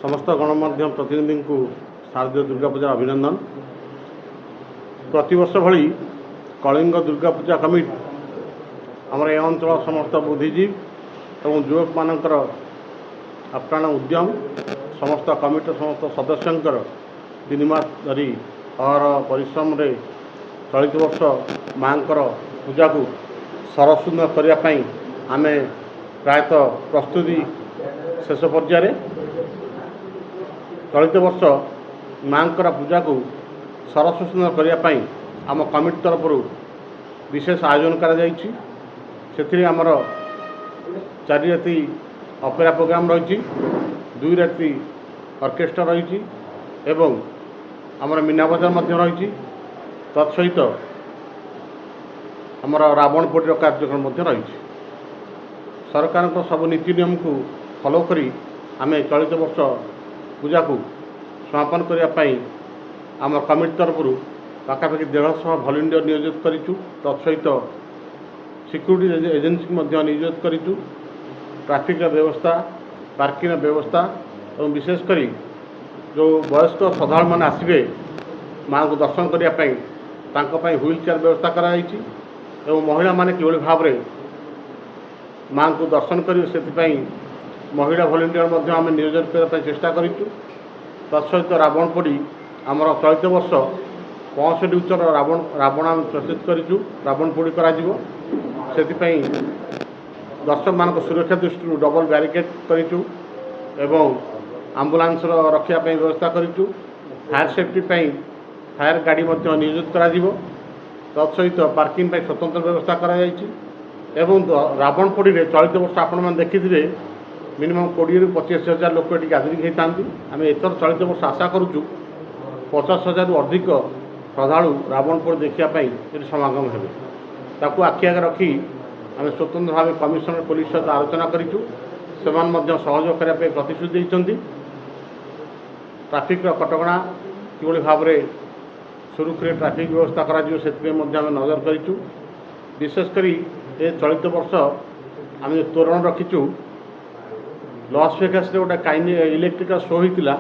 समस्त गणमाध्यम प्रतिनिधि को शारदीय दुर्गा पूजा अभिनंदन। प्रतिवर्ष भली कलिंग दुर्गा पूजा कमिटी आमर ए अंचल समस्त बुद्धिजीवी और युवक मानकर आप्राण उद्यम समस्त कमिटी समस्त सदस्यंकर 3 मास धरी अहर परिश्रम रे चलित वर्ष माँ पूजा को सरसुंदर करने आम प्रायतः प्रस्तुति शेष पर्यायर। चलित वर्ष माँ पूजा को सरसुंदर करने आम कमिटी तरफ विशेष आयोजन कर आमर 4 राति अपेरा प्रोग्राम रही, 2 राति ऑर्केस्ट्रा रही एवं आमर मीना बजार रही। तत्सहित आमर रावण पोड़ी कार्यक्रम रही। सरकार सब नीति नियम को फॉलो करी आमे चलित वर्ष पूजा को समापन करने आम कमिटी तरफ पाखापाखि 150 वॉलंटियर नियोजित करूँ। तत्सहित सिक्यूरिटी एजेंसी नियोजित करूँ। ट्रैफिक व्यवस्था, पार्किंग व्यवस्था और विशेषकर जो वयस्क श्रद्धालु मैंने आसवे माँ को दर्शन करने व्हील चेयर व्यवस्था कराई एवं महिला माने किभली भाव में माँ को दर्शन करें महिला वॉलंटियर आम नियोजन करने चेष्टा करूँ। तत्सहित रावण पोड़ी आमर चलित वर्ष 65 उच्चर रावण आम प्रस्तुत करूँ। रावण पोड़ी कर दर्शक मान सुरक्षा दृष्टि डबल बैरिकेड करूँ एवं आंबुलांस रक्षा व्यवस्था करूँ। फायर सेफ्टी फायर गाड़ी नियोजित करा तत्सहित पार्किंग स्वतंत्र व्यवस्था कराई एवं रावण पोड़ी चलित वर्ष आपण देखिए मिनिमम 20 ରୁ 25,000 लोक ये गैदरिंग होता। आम एथर चलित वर्ष आशा करूँ 50,000 अधिक श्रद्धालु रावण पोड़ी देखापी ये समागम हे। ताकू आखि आगे रखी आम स्वतंत्र भाव कमिशनर पुलिस सहित आलोचना करूँ। से सहयोग करने प्रतिश्रुति देते। ट्राफिक कटकणा किभली भाव में सुरुखुरे ट्राफिक व्यवस्था करा से नजर करूँ। विशेषकर ये चलित वर्ष आम तोरण रखीचु लॉस वेगास रे गोटे इलेक्ट्रिकल शो होता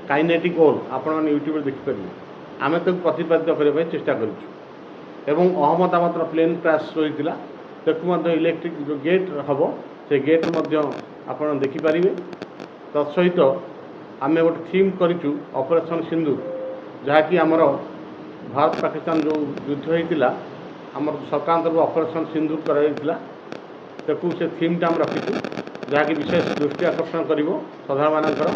काइनेटिक ओल आपण यूट्यूब देखिपर आम तो प्रतिपादित करने चेष्टा करूँ। अहमदाबाद प्लेन क्रैश होता ताकू इलेक्ट्रिक जो गेट हम से गेट आप देखिपारे। तत्सहित आम गोटे थीम करूँ ऑपरेशन सिंदूर जहाँकि आमर भारत पाकिस्तान जो युद्ध होता आम सरकार तरफ ऑपरेशन सिंदूर कराई से थीमटा आम रखीचु जहाँकि विशेष दृष्टि आकर्षण कर श्रद्धा मानकर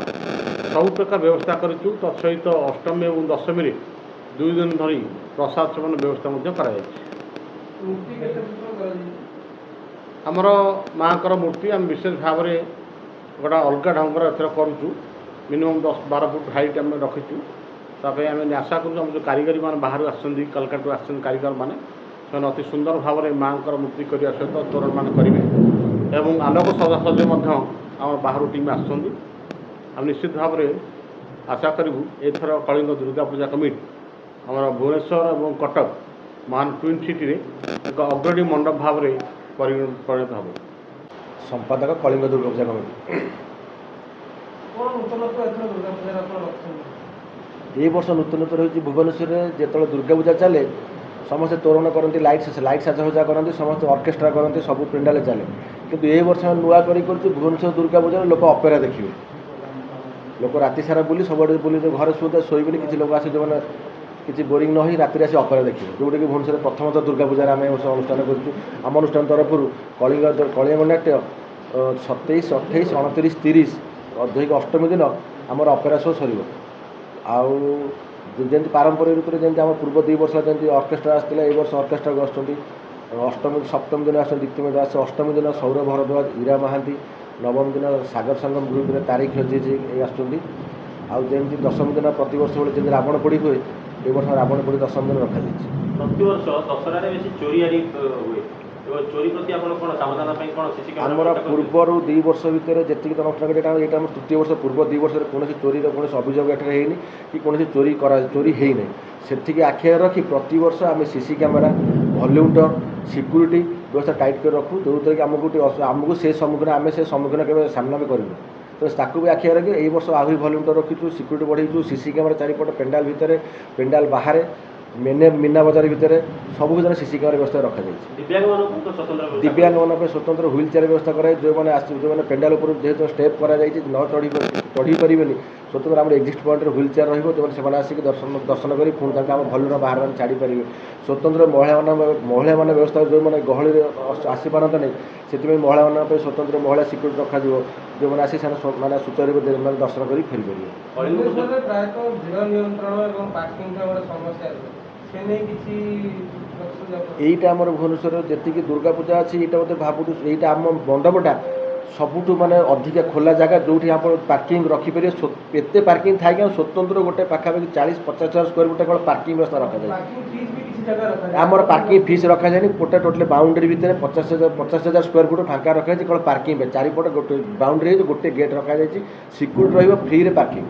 सब प्रकार व्यवस्था करूँ। तत्सहित अष्टमी और दशमी 2 दिन धरी प्रसाद सेवन व्यवस्था कराई। आमर माँ मूर्ति आम विशेष भाव में गोटा अलग ढंगर एथर करूँ। मिनिमम 10-12 फुट हाइट आम रखीचु। तापर आम आशा करूँ जो कारीगरी मान बाहर आसछन्ती कलकाता आसछन्ती कारीगर मैंने से अति सुंदर भाव में माँ मूर्ति करने सहित तोरण मान करेंगे एवं आलोक सजासजी आम बाहर टीम आसछन्ती। आम निश्चित भाव में आशा करूँ एथर कलिंग दुर्गा पूजा कमिटी आम भुवनेश्वर और कटक महान ट्विन सिटी रे एक अग्रणी मंडप भाव में परिणत हम। संपादक कलिंग दुर्गा पूजा कमिटी ये वर्ष नूतनत्व रही भुवनेश्वर जो दुर्गा पूजा चले समस्त तोरण करती लाइट साजसज्जा करती समस्त ऑर्केस्ट्रा करती सब पिंडाले चले किंतु ये वर्ष नुआ कर भुवनेश्वर दुर्गा पूजा लोक अपेरा देखिए लोक राति सारा बुली सब बुली घर सुविधा शोबे किसी लोक आस जो मैंने किसी बोरिंग न राति आसी अपेरा देखिए जोटा कि भुवनेश्वर प्रथमतः दुर्गा पूजा आम अनुष्ठान करम अनुष्ठान तरफ कलिंग नाट्य 27, 28, 29, 30 अर्धक अष्टमी दिन आमर अपेरा शो सर आउे पारंपरिक रूप से जमी पूर्व 2 वर्ष जमी ऑर्केस्ट्रा आसाला ये वर्ष ऑर्केस्ट्रा आसुँच अष्टमी सप्तमी दिन द्वितीय आस अष्टमी दिन सौरभ भरद्वाज ईरा महांती नवम दिन सागर संगम ग्रुप में तारीख जी आसुँच आमती दशमी दिन प्रत वर्ष भाई जमी रावण पोड़ी हुए ये वर्ष रावण पोड़ी दशमी दिन रखा प्रति वर्ष दशहरा चोरी हुए चोरी प्रति आमर पूर्वर 2 वर्ष भितर जी अनुष्ठान यहाँ यहाँ तृतीय वर्ष पूर्व 2 वर्ष कौन चोरी कौन अभियोग एठार कि कौन चोरी होना से आखि रखी प्रति वर्ष आम सीसी कैमेरा वॉल्यूटर सिक्यूरीटी व्यवस्था टाइट कर रखू जो कि आमको से सम्मुखीन आम से सम्मुखीन के सामना भी करूँ तो ताकू भी आखिए रखिए यही वर्ष आहरी भल्यूमटा रखीचु सिक्यूरीटी बढ़ेचु सीसी कैमेरा चारिपट पेंडाल भितर पेंडाल बाहर मेने मीना बजार भितर सब भर सीसी कैमेरा व्यवस्था रखा जाए दिव्यांग मानक तो स्वतंत्र व्यवस्था दिव्यांग मान स्वतंत्र व्हील चेयर व्यवस्था कराए जो मैंने जो मैंने पेंडाल उपर जेहतु स्टेप करा न चढ़ी पारे स्वतंत्र आम एक्जिट पॉइंट व्हील चेयर रही आसिक दर्शन कर पुणी आम भल्यूर बाहर छाड़ी पारे स्वतंत्र महिला मान व्यवस्था जो मैंने गहली आसीपारत नहीं से महिला मान स्वतंत्र महिला सिक्यूरीटी रखा जो मैंने आसी मैंने सुचारू दर्शन कर फेरी पारे ଭୁବନେଶ୍ୱରରେ ପ୍ରାୟତଃ ଭିଡ଼ ନିୟନ୍ତ୍ରଣ ଏବଂ ପାର୍କିଂ ଆମର ସମସ୍ୟା ଅଛି ସେ ନେଇ କିଛି এইটা আমার ভুবনেশ্বর যেতিকি দুর্গা পূজা আছে এইটা মধ্যে ভাবুଛୁ এইটা আম মণ্ডপটা ସବୁଠୁ ମାନେ ଅଧିକା ଖୋଲା ଜାଗା ଯେଉଁଠି ଆପଣ ପାର୍କିଂ ରଖିପାରିବେ ଏତେ ପାର୍କିଂ ଥାଇକି ଆଉ ସ୍ୱତନ୍ତ୍ର ଗୋଟେ ପାଖାପାଖି 40-50,000 ସ୍କୋୟାର ଫୁଟ କେବଳ ପାର୍କିଂ ବ୍ୟବସ୍ଥା ରଖାଯାଏ ପାର୍କିଂ ଫିସ୍ ବି କିଛି ଜାଗା ରଖାଯାଏ ଆମର ପାର୍କିଂ ଫିସ୍ ରଖାଯାଏନି ଗୋଟେ ଟୋଟାଲି ବାଉଣ୍ଡରୀ ଭିତରେ 50,000 ସ୍କୋୟାର ଫୁଟ ଫାଙ୍କା ରଖାଯାଇଛି କେବଳ ପାର୍କିଂ ପାଇଁ ଚାରିପଟେ ଗୋଟେ ବାଉଣ୍ଡରୀ ହେଇଛି ଗୋଟେ ଗେଟ୍ ରଖାଯାଇଛି ସିକ୍ୟୁରିଟି ରହିବ ଫ୍ରିରେ ପାର୍କିଂ